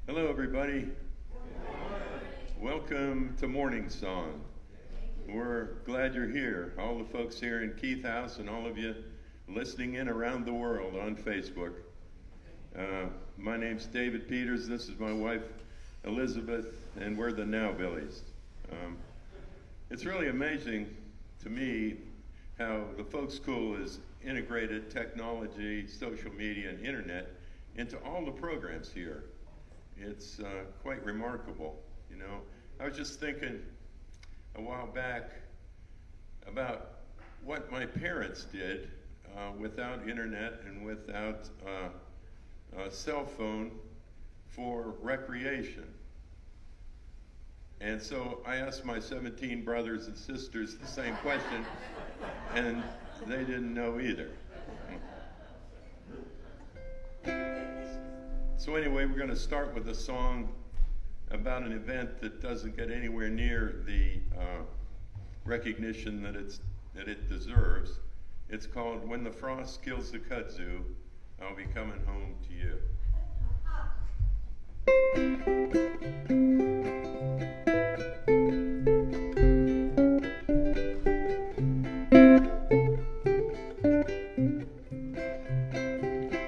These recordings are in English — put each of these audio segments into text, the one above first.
Hello, everybody. Welcome to Morningsong. We're glad you're here. All the folks here in Keith House and all of you listening in around the world on Facebook. My name's David Peters. This is my wife, Elizabeth, and we're the Nowbillies. It's really amazing to me how the folk school has integrated technology, social media, and internet into all the programs here. It's quite remarkable, you know. I was just thinking a while back about what my parents did without internet and without a cell phone for recreation. And so I asked my 17 brothers and sisters the same question, and they didn't know either. So anyway, we're going to start with a song about an event that doesn't get anywhere near the recognition that it deserves. It's called When the Frost Kills the Kudzu, I'll Be Coming Home to You.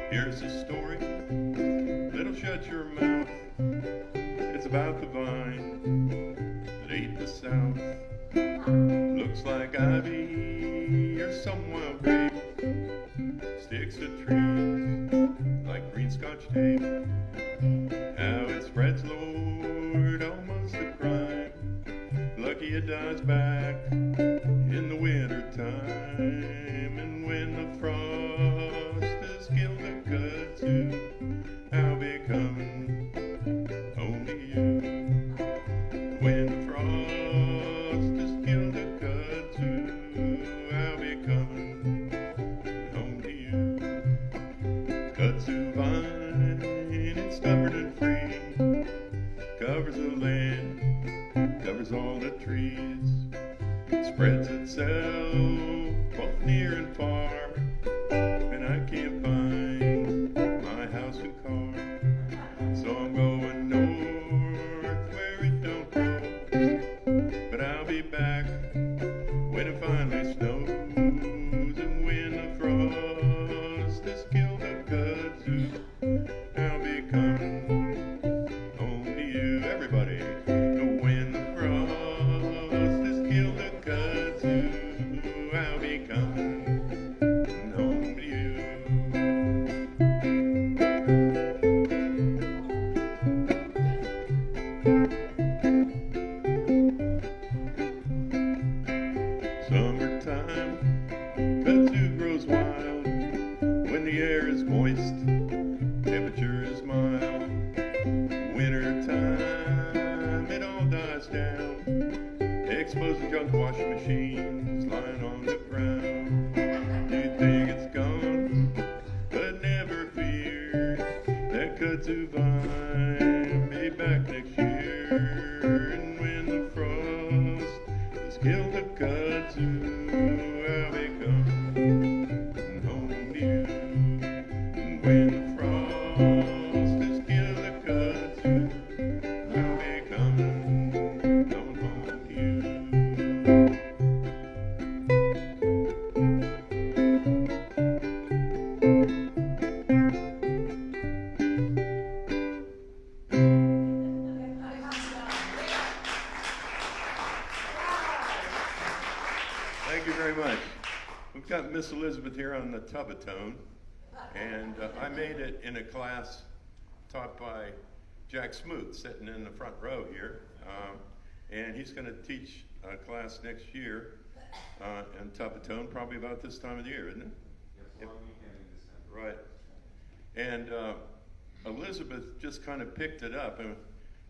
Here's a story that'll shut your mouth. It's about the vine that ate the south. Looks like ivy or some wild grape sticks to trees like green scotch tape. How it spreads, Lord, almost a crime. Lucky it dies back in the winter time. And when the frost has killed the kudzu, I'll be coming home to you. When the frost has killed the kudzu, I'll be coming home to you. Kudzu vine, it's stubborn and free, covers the land, covers all the trees, spreads itself both near and far, and I can't find my house and car. So I'm going north where it don't grow, but I'll be back when it finally snows. And when the frost has killed the kudzu, I'll be coming home to you. Everybody, when the frost has killed the kudzu, I'll be coming home to you. Summertime, kudzu grows wild when the air is moist, temperature is mild. Wintertime, it all dies down, expose the junk washing machines lying on the ground. You think it's gone, but never fear, that kudzu vine may be back next year. And when the frost has killed the kudzu, I'll be coming home to you. And when the frost has killed the kudzu, I'll be coming home to you. Thank you very much. We've got Miss Elizabeth here on the tubatone, and I made it in a class taught by Jack Smoot, sitting in the front row here, and he's going to teach a class next year in tubatone, probably about this time of the year, isn't it? Yes, long weekend in December. Right. And Elizabeth just kind of picked it up,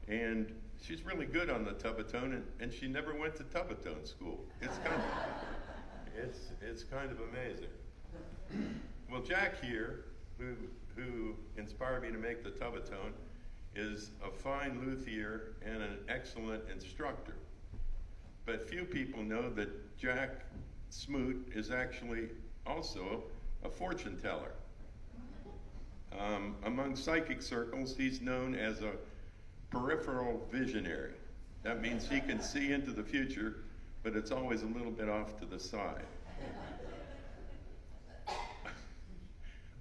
and she's really good on the tubatone, and she never went to tubatone school. It's kind of amazing. Well, Jack here, who inspired me to make the tubatone, is a fine luthier and an excellent instructor. But few people know that Jack Smoot is actually also a fortune teller. Among psychic circles, he's known as peripheral visionary. That means he can see into the future, but it's always a little bit off to the side.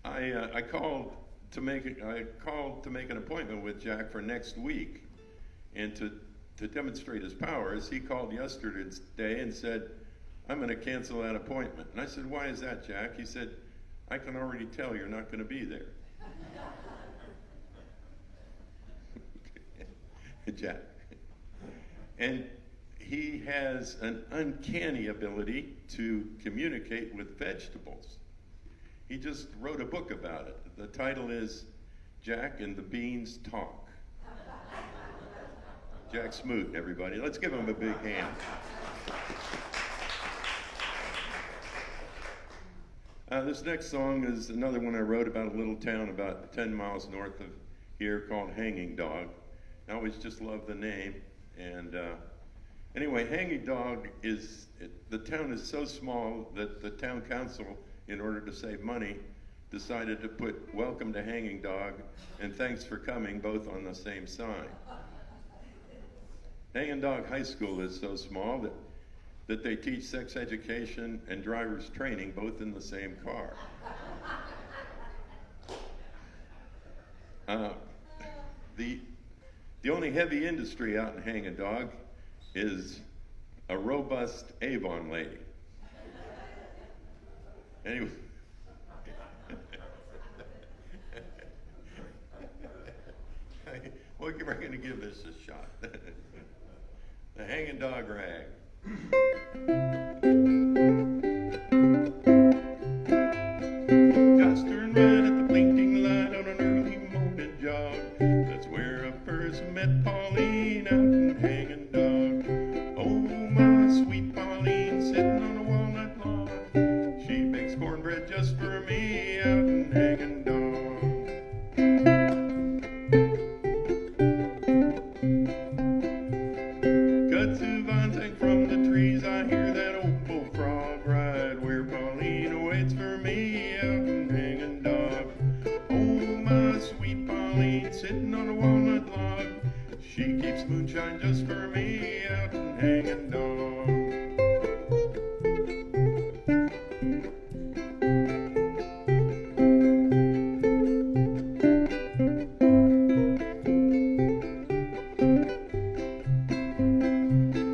I called to make an appointment with Jack for next week, and to demonstrate his powers, he called yesterday and said, "I'm going to cancel that appointment." And I said, "Why is that, Jack?" He said, "I can already tell you're not going to be there." Jack. And he has an uncanny ability to communicate with vegetables. He just wrote a book about it. The title is Jack and the Beans Talk. Jack Smoot, everybody. Let's give him a big hand. This next song is another one I wrote about a little town about 10 miles north of here called Hanging Dog. I always just love the name. And anyway, Hanging Dog the town is so small that the town council, in order to save money, decided to put "Welcome to Hanging Dog" and "Thanks for coming" both on the same sign. Hanging Dog High School is so small that they teach sex education and driver's training both in the same car. The only heavy industry out in Hanging Dog is a robust Avon lady. Anyway. Well, we're going to give this a shot. The Hanging Dog Rag. Just turn right at the blinking light on an early morning jog. That's where I first met Pauline out in Hanging Dog. Oh, my sweet Pauline, sitting on a walnut log. She bakes cornbread just for me out in Hanging Dog. Kudzu vines hang from the trees. I hear that old bullfrog ride where Pauline awaits for me out in Hanging Dog. Oh, my sweet Pauline, sitting on a walnut log. She keeps moonshine just for me out in Hanging Dog.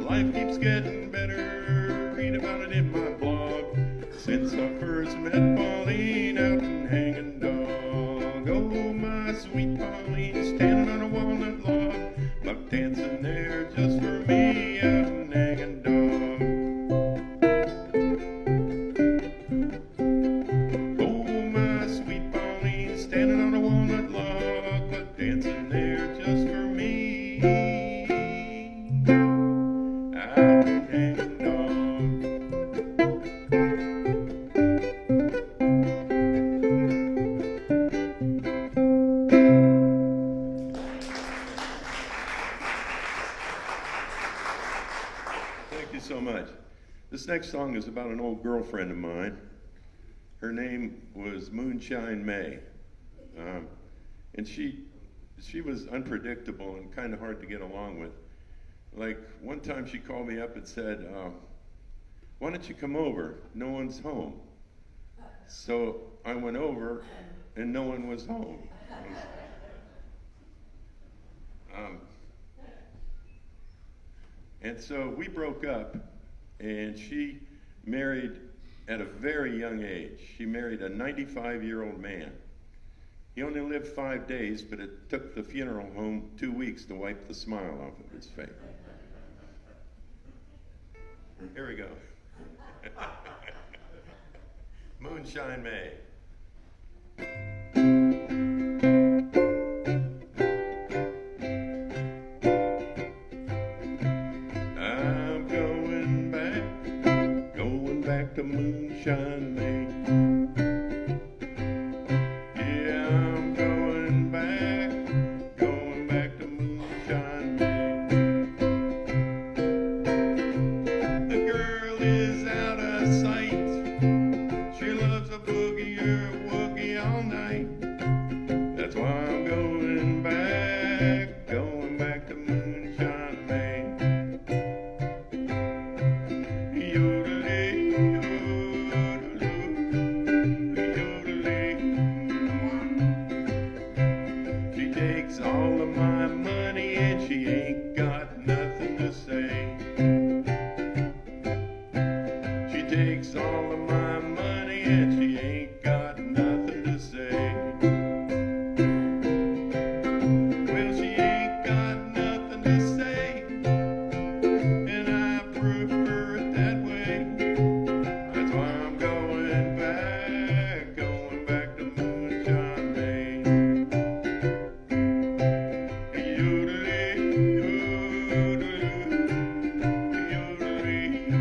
Life keeps getting better, read about it in my blog. Since I first met Pauline out in Hanging Dog. Oh, my sweet Pauline, standing on a walnut log, buck dancing there just for me out in Hanging Dog. Oh, my sweet Pauline, standing on a walnut log, buck dancing there just for me out in Hanging Dog. Thank you so much. This next song is about an old girlfriend of mine. Her name was Moonshine May. And she was unpredictable and kind of hard to get along with. Like, one time she called me up and said, "Why don't you come over? No one's home." So I went over and no one was home. And so we broke up, and she married at a very young age. She married a 95-year-old man. He only lived 5 days, but it took the funeral home 2 weeks to wipe the smile off of his face. Here we go. Moonshine May. I'm going back to Moonshine May. Yeah, I'm going back to Moonshine May. The girl is out of sight. She loves a boogie or a woogie all night. That's why I'm going back takes all of my money and she ain't got nothing to say. She takes all of my money and she ain't got nothing to say. Well, she ain't got nothing to say, and I prefer it that way. That's why I'm going back to Moonshine Bay.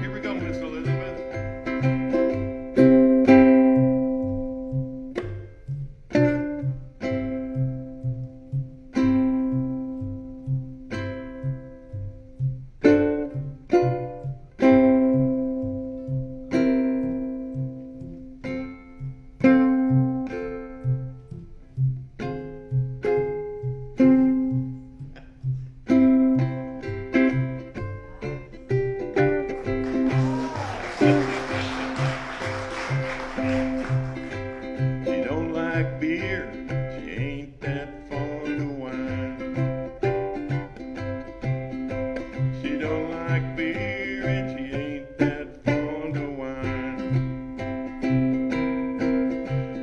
Here we go, Miss Elizabeth. She don't like beer, she ain't that fond of wine. She don't like beer and she ain't that fond of wine.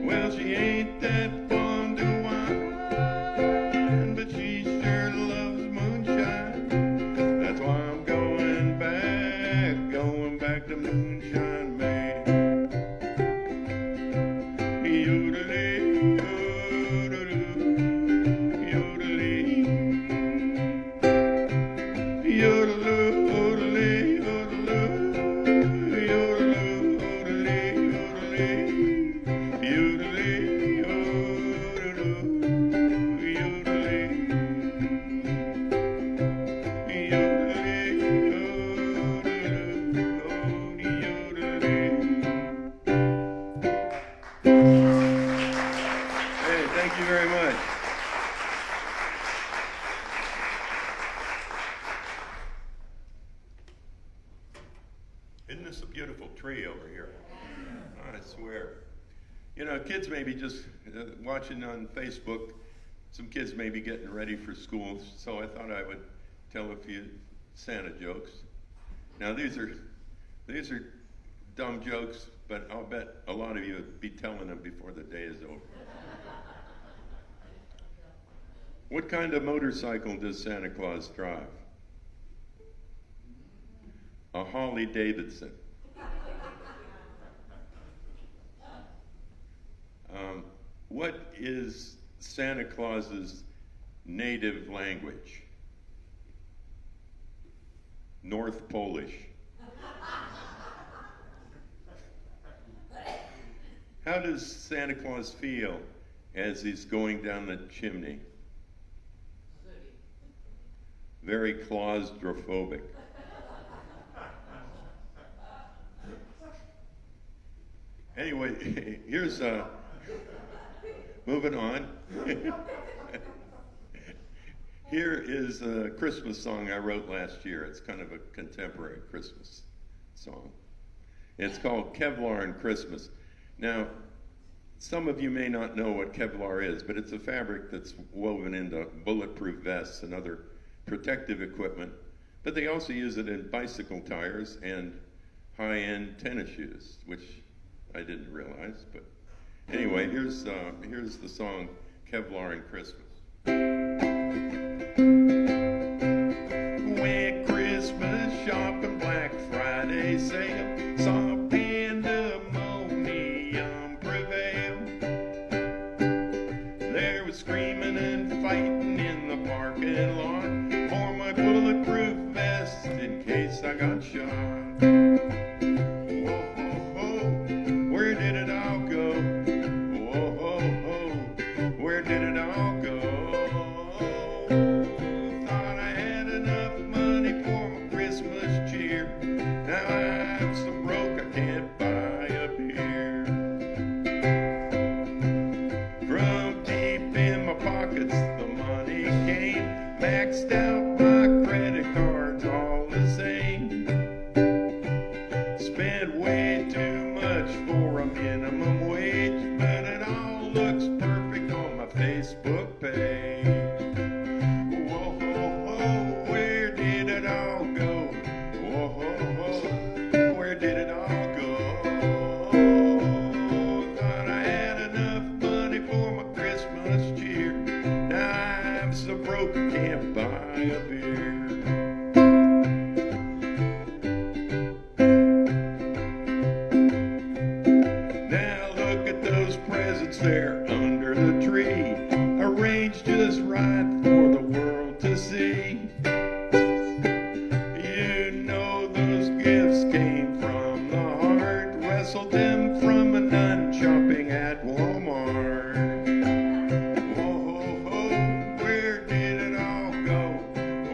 Well, she ain't that fond of wine, but she sure loves moonshine. That's why I'm going back to Moonshine Bay. Hey, thank you very much. Isn't this a beautiful tree over here? I swear. You know, kids may be just watching on Facebook. Some kids may be getting ready for school, so I thought I would tell a few Santa jokes. Now these are dumb jokes, but I'll bet a lot of you will be telling them before the day is over. What kind of motorcycle does Santa Claus drive? A Harley Davidson. What is Santa Claus's native language? North Polish. How does Santa Claus feel as he's going down the chimney? Very claustrophobic. Anyway, here's moving on. Here is a Christmas song I wrote last year. It's kind of a contemporary Christmas song. It's called Kevlar and Christmas. Now, some of you may not know what Kevlar is, but it's a fabric that's woven into bulletproof vests and other protective equipment, but they also use it in bicycle tires and high-end tennis shoes, which I didn't realize. But anyway, here's the song Kevlar and Christmas. Went Christmas shopping, Black Friday sale, saw pandemonium prevail. There was screaming and fighting in the parking lot for my bulletproof vest in case I got shot. Whoa, ho, ho, where did it all go? Whoa, ho, ho, where did it all go? Thought I had enough money for my Christmas cheer. Now I'm so broke I can't buy a beer. From deep in my pockets the money came, maxed out my credit cards all the same. Spent way too much for a minimum wage, but it all looks perfect on my Facebook page. so broke I can't buy a beer. Now look at those presents there under the tree, arranged just right for the world to see. You know those gifts came from the heart, wrestled them from a nun shopping at Walmart. Whoa, ho, ho, where did it all go?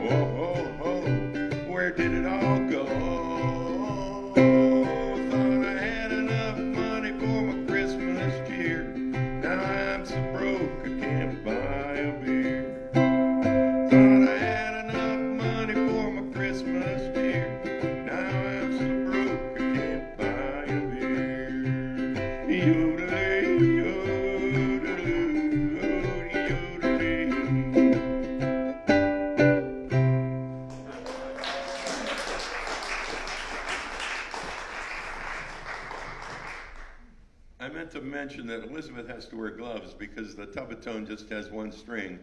Whoa, ho, ho, where did it all go? Thought I had enough money for my Christmas cheer. Now I'm so broke I can't buy a beer. Thought I had enough money for my Christmas cheer. Now I'm so broke I can't buy a beer. Yodelay, yodeloo, yodelay. I meant to mention that Elizabeth has to wear gloves because the tubatone just has one string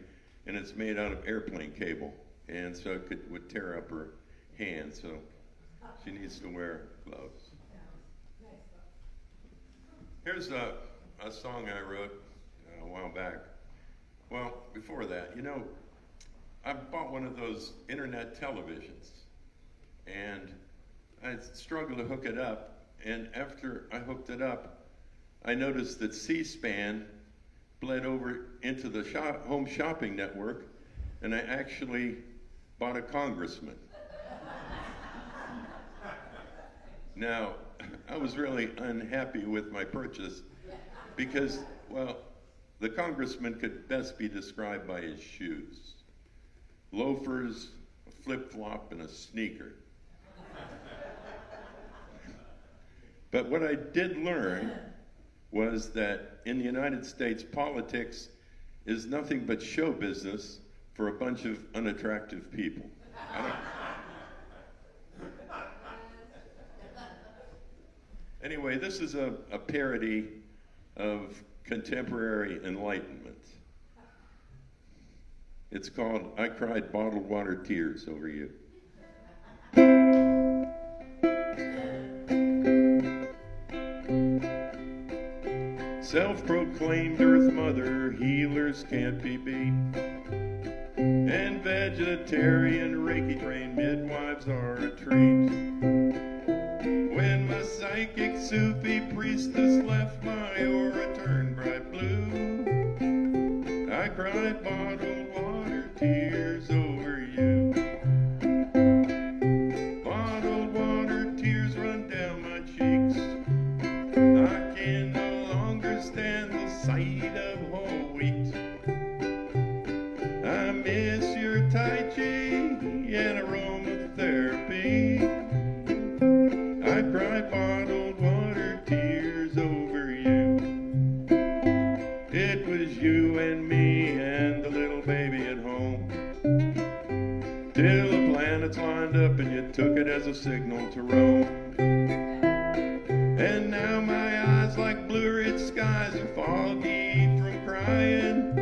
and it's made out of airplane cable, and so it would tear up her hand, so she needs to wear gloves. Here's a song I wrote a while back. Well, before that, you know, I bought one of those internet televisions, and I struggled to hook it up, and after I hooked it up, I noticed that C-SPAN bled over into the home shopping network, and I actually bought a congressman. Now, I was really unhappy with my purchase because, well, the congressman could best be described by his shoes. Loafers, a flip-flop, and a sneaker. But what I did learn was that in the United States, politics is nothing but show business for a bunch of unattractive people. Anyway, this is a parody of contemporary enlightenment. It's called I Cried Bottled Water Tears Over You. Self-proclaimed Earth Mother, healers can't be beat. And vegetarian Reiki-trained midwives are a treat. When my psychic Sufi priestess left my aura turned bright blue, I cried bottled water tears over you. Bottled water tears run down my cheeks. I can no longer stand the sight of whole wheat. I miss your Tai Chi and aromatherapy. I cry bottled water tears over you. It was you and me and the little baby at home, till the planets lined up and you took it as a signal to roam. And now my eyes like blue-red skies are foggy from crying.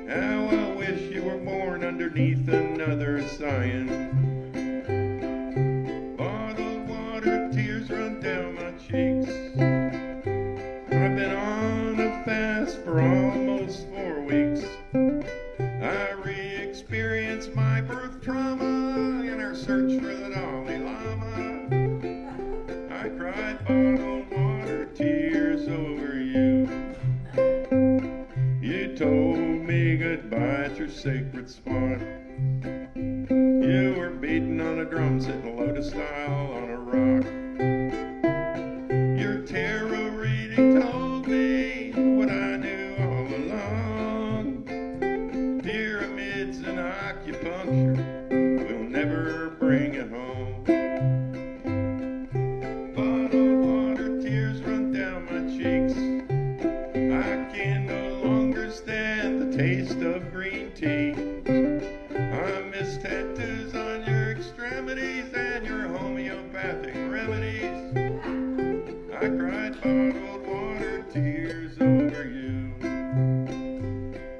How I wish you were born underneath another cyan. Bottled water tears run down my cheeks. I've been on a fast for almost 4 weeks. I re-experienced my birth trauma in our search for the Dalai Lama. I cried bottled water tears over you. You told me goodbye at your sacred spot. You were beating on a drum, sitting lotus style on a rock. Your tarot reading told me what I knew all along. Pyramids and acupuncture will never bring it home. Bottled water tears run down my cheeks. I can no longer stand the taste of green tea. I miss tattoos on your extremities and your homeopathic remedies. I cried bottled water tears over you.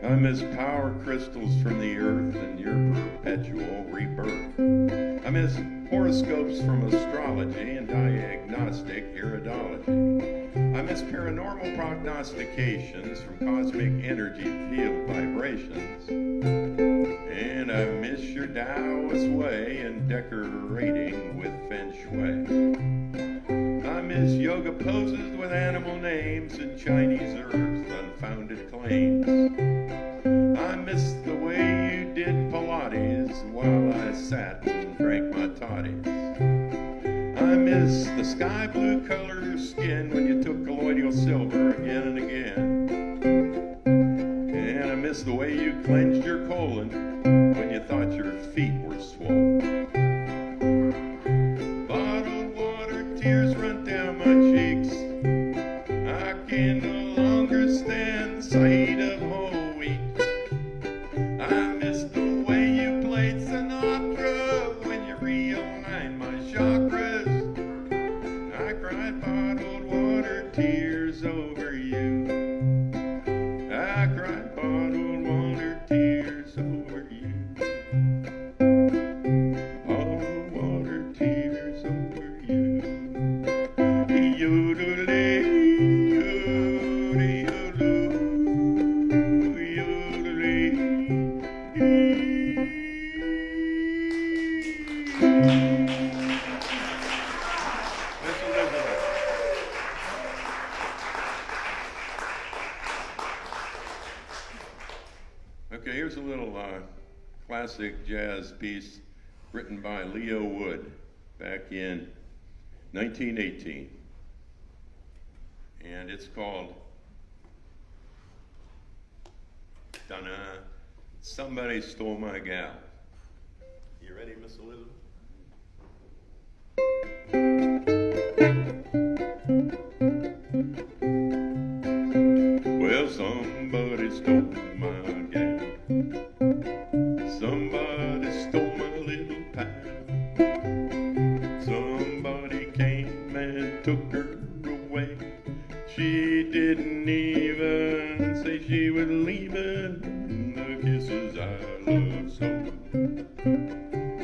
I miss power crystals from the earth and your perpetual rebirth. I miss horoscopes from astrology and diagnostic iridology. I miss paranormal prognostications from cosmic energy field vibrations. And I miss your Taoist way and decorating with feng shui. I miss yoga poses with animal names and Chinese herbs, unfounded claims. I miss the way you did Pilates while I sat and drank my toddies. I miss the sky blue color of your skin when you took colloidal silver again and again. And I miss the way you cleansed your colon when you thought your feet were swollen. Bottled water, tears run down my cheeks. I can no longer stand the sight of whole wheat. I miss the way you played Sinatra when you realigned my chakras. I cried bottled water tears over you. I cried bottled water tears over you. Bottled water tears over you. Yodelay, yodelay, yodelay, Miss Elizabeth. Okay, here's a little classic jazz piece written by Leo Wood back in 1918. And it's called Donna, Somebody Stole My Gal. You ready, Miss Elizabeth? Well, somebody stole my gal. Somebody stole my little pal. Somebody came and took her away. She didn't even say she was leaving. The kisses I love so.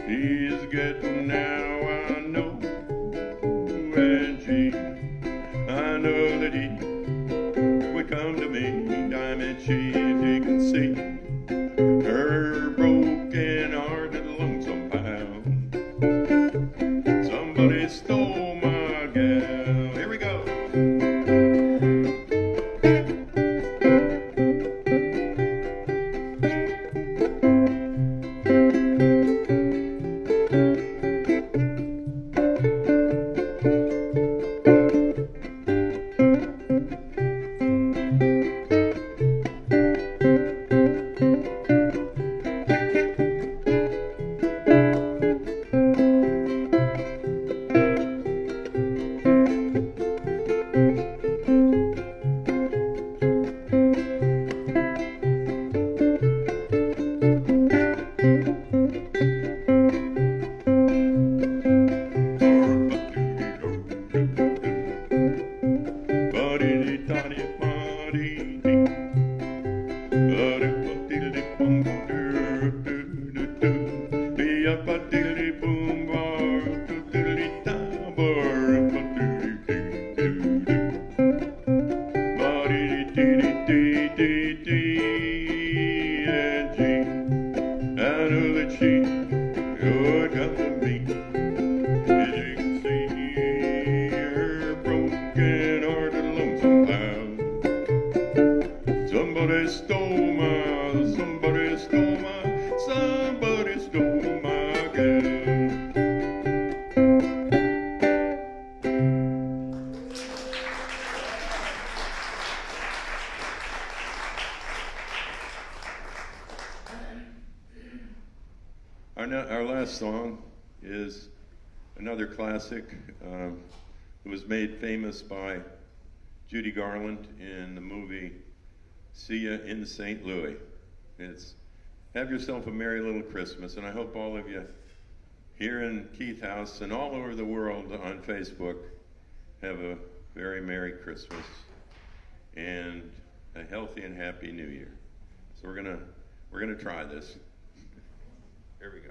He's getting now, I know. And she, I know that he would come to me. Diamond, she, if he could see her broken hearted lonesome pound. Somebody stole my gal. Here we go. Our last song is another classic. It was made famous by Judy Garland in the movie See Ya in St. Louis. It's Have Yourself a Merry Little Christmas, and I hope all of you here in Keith House and all over the world on Facebook have a very Merry Christmas and a healthy and happy New Year. So we're going to We're going to try this. Here we go.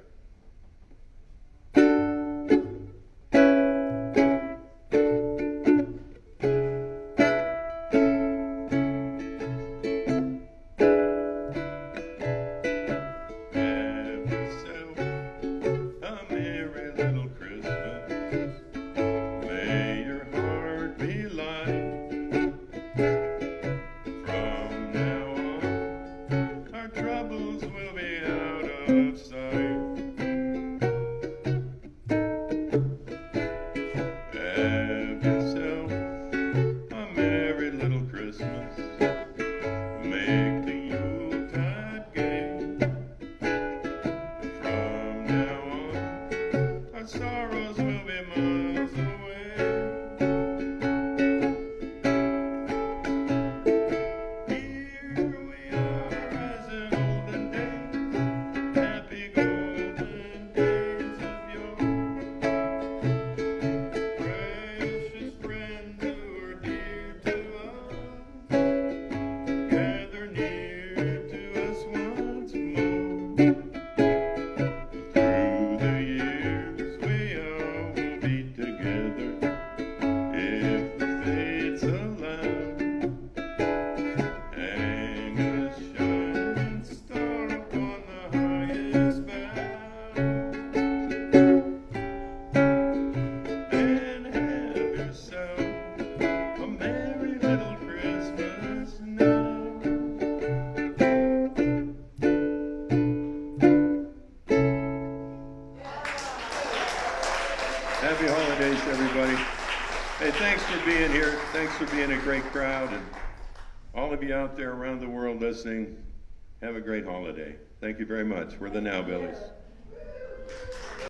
Happy holidays, everybody. Hey, thanks for being here. Thanks for being a great crowd. And all of you out there around the world listening, have a great holiday. Thank you very much. We're the Nowbillies.